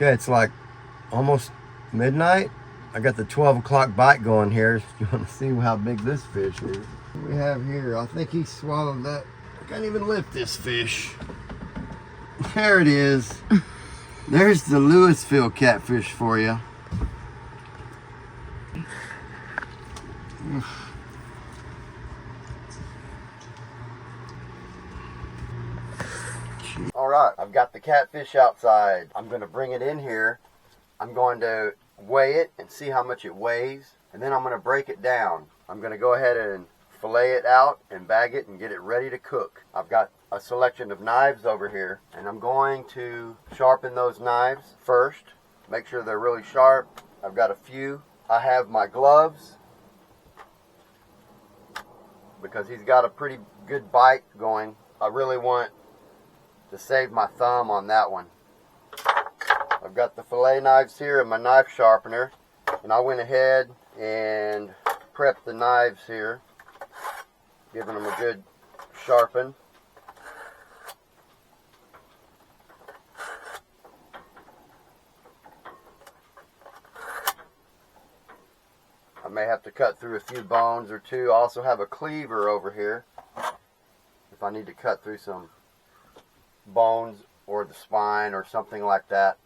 Okay, it's like almost midnight. I got the 12 o'clock bite going here. If you want to see how big this fish is. What we have here, I think he swallowed that. I can't even lift this fish. There it is. There's the Lewisville catfish for you. Alright, I've got the catfish outside. I'm going to bring it in here. I'm going to weigh it and see how much it weighs. And then I'm going to break it down. I'm going to go ahead and fillet it out and bag it and get it ready to cook. I've got a selection of knives over here. And I'm going to sharpen those knives first. Make sure they're really sharp. I've got a few. I have my gloves, because he's got a pretty good bite going. I really want to save my thumb on that one. I've got the fillet knives here and my knife sharpener, and I went ahead and prepped the knives here, giving them a good sharpen. I may have to cut through a few bones or two. I also have a cleaver over here if I need to cut through some bones or the spine or something like that.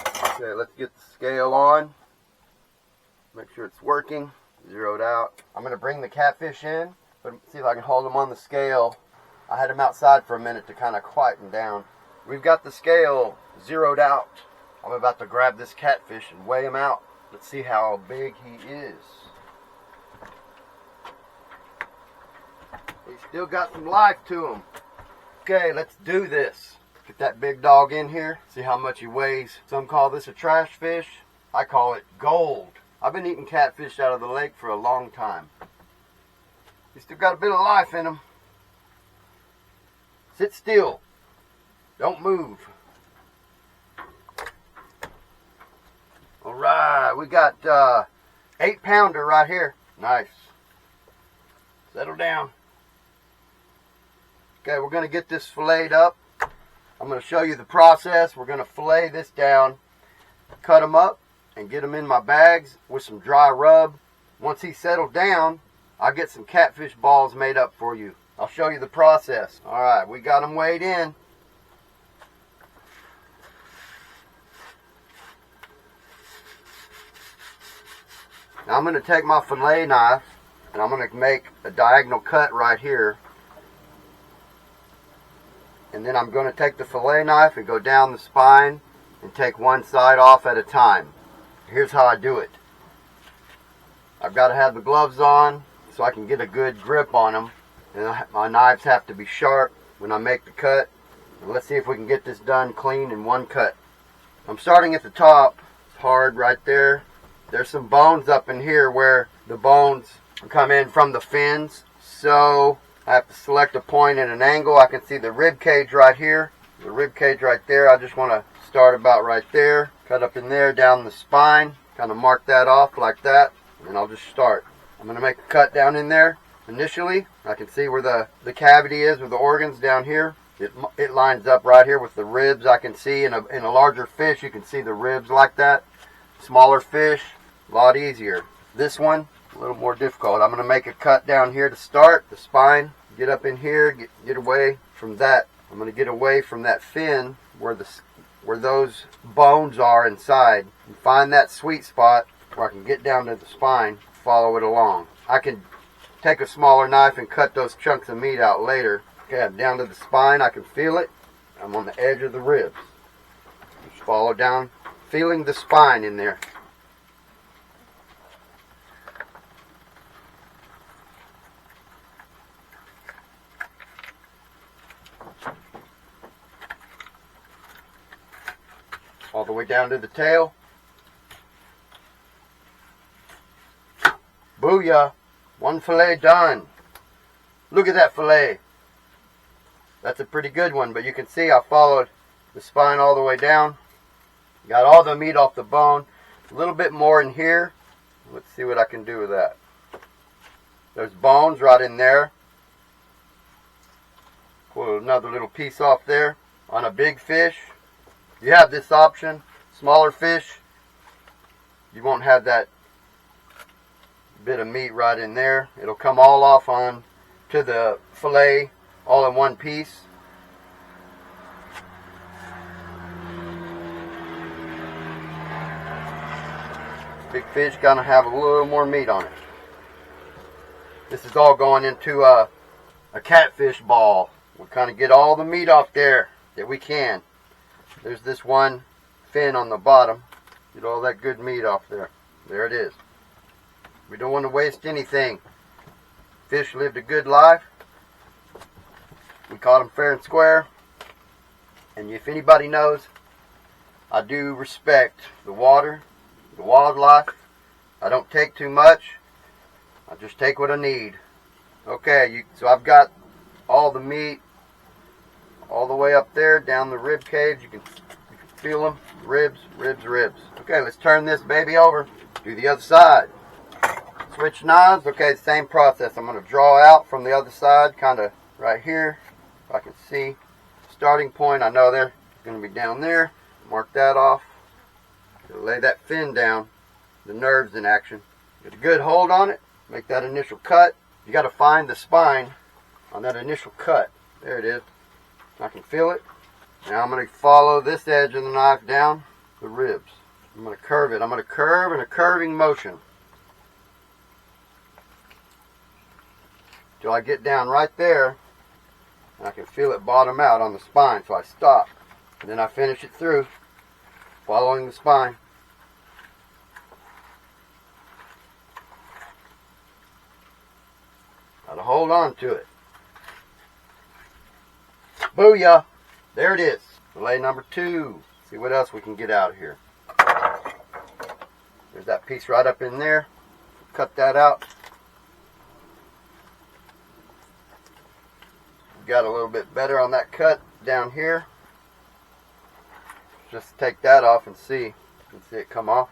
Okay, let's get the scale on. Make sure it's working. Zeroed out. I'm going to bring the catfish in, but see if I can hold them on the scale. I had them outside for a minute to kind of quieten down. We've got the scale zeroed out. I'm about to grab this catfish and weigh him out. Let's see how big he is. He's still got some life to him. Okay, let's do this. Get that big dog in here. See how much he weighs. Some call this a trash fish. I call it gold. I've been eating catfish out of the lake for a long time. He's still got a bit of life in him. Sit still. Don't move. Alright, we got 8-pounder right here. Nice. Settle down. Okay, we're going to get this filleted up. I'm going to show you the process. We're going to fillet this down, cut them up, and get them in my bags with some dry rub. Once he's settled down, I'll get some catfish balls made up for you. I'll show you the process. Alright, we got them weighed in. Now I'm going to take my fillet knife and I'm going to make a diagonal cut right here. And then I'm going to take the fillet knife and go down the spine and take one side off at a time. Here's how I do it. I've got to have the gloves on so I can get a good grip on them. And my knives have to be sharp when I make the cut. And let's see if we can get this done clean in one cut. I'm starting at the top. It's hard right there. There's some bones up in here where the bones come in from the fins. So I have to select a point at an angle. I can see the rib cage right here. The rib cage right there. I just want to start about right there. Cut up in there down the spine. Kind of mark that off like that. And I'll just start. I'm going to make a cut down in there. Initially, I can see where the cavity is with the organs down here. It lines up right here with the ribs. I can see in a larger fish, you can see the ribs like that. Smaller fish, a lot easier. This one, a little more difficult. I'm going to make a cut down here to start the spine. Get up in here, get away from that. I'm going to get away from that fin where those bones are inside, and find that sweet spot where I can get down to the spine, follow it along. I can take a smaller knife and cut those chunks of meat out later. Okay, I'm down to the spine. I can feel it. I'm on the edge of the ribs. Just follow down, feeling the spine in there. All the way down to the tail. Booyah! One fillet done. Look at that fillet. That's a pretty good one, but you can see I followed the spine all the way down. Got all the meat off the bone. A little bit more in here. Let's see what I can do with that. There's bones right in there. Pull another little piece off there. On a big fish, You have this option, smaller fish, you won't have that bit of meat right in there. It'll come all off on to the fillet all in one piece. Big fish gonna have a little more meat on it. This is all going into a catfish ball. We'll kind of get all the meat off there that we can. There's this one fin on the bottom. Get all that good meat off there. There it is. We don't want to waste anything. Fish lived a good life. We caught them fair and square. And if anybody knows, I do respect the water, the wildlife. I don't take too much. I just take what I need. Okay, so I've got all the meat all the way up there down the rib cage. You can feel them. Ribs, ribs, ribs. Okay, let's turn this baby over. Do the other side. Switch knives. Okay, same process. I'm going to draw out from the other side, kind of right here. If I can see starting point. I know they're going to be down there. Mark that off. Lay that fin down. The nerves in action. Get a good hold on it. Make that initial cut. You got to find the spine on that initial cut. There it is. I can feel it. Now I'm going to follow this edge of the knife down the ribs. I'm going to curve it. I'm going to curve in a curving motion till I get down right there and I can feel it bottom out on the spine. So I stop and then I finish it through following the spine. Gotta hold on to it. Booyah! There it is. Fillet number 2. See what else we can get out of here. There's that piece right up in there. Cut that out. Got a little bit better on that cut down here. Just take that off and see. You can see it come off.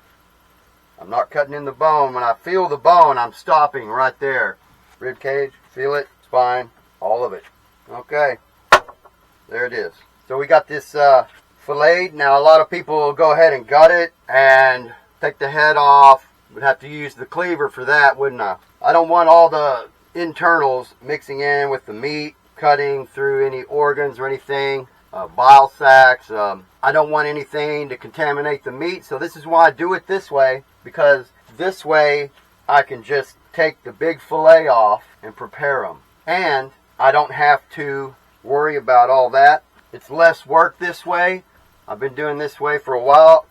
I'm not cutting in the bone. When I feel the bone, I'm stopping right there. Rib cage, feel it, spine, all of it. Okay, there it is. So we got this filleted. Now a lot of people will go ahead and gut it and take the head off. Would have to use the cleaver for that, wouldn't I? I don't want all the internals mixing in with the meat, cutting through any organs or anything, bile sacs. I don't want anything to contaminate the meat. So this is why I do it this way, because this way I can just take the big fillet off and prepare them. And I don't have to worry about all that. It's less work this way. I've been doing this way for a while.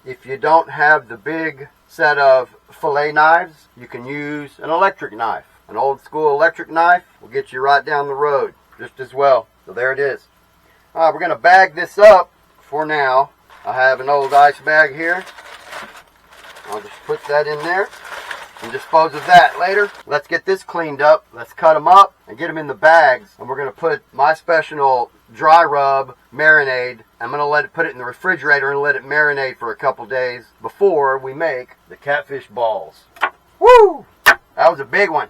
If you don't have the big set of fillet knives, you can use an electric knife. An old school electric knife will get you right down the road just as well. So there it is. All right, we're going to bag this up for now. I have an old ice bag here. I'll just put that in there and dispose of that later. Let's get this cleaned up. Let's cut them up and get them in the bags. And we're going to put my special dry rub marinade. I'm going to put it in the refrigerator and let it marinate for a couple days before we make the catfish balls. Woo! That was a big one.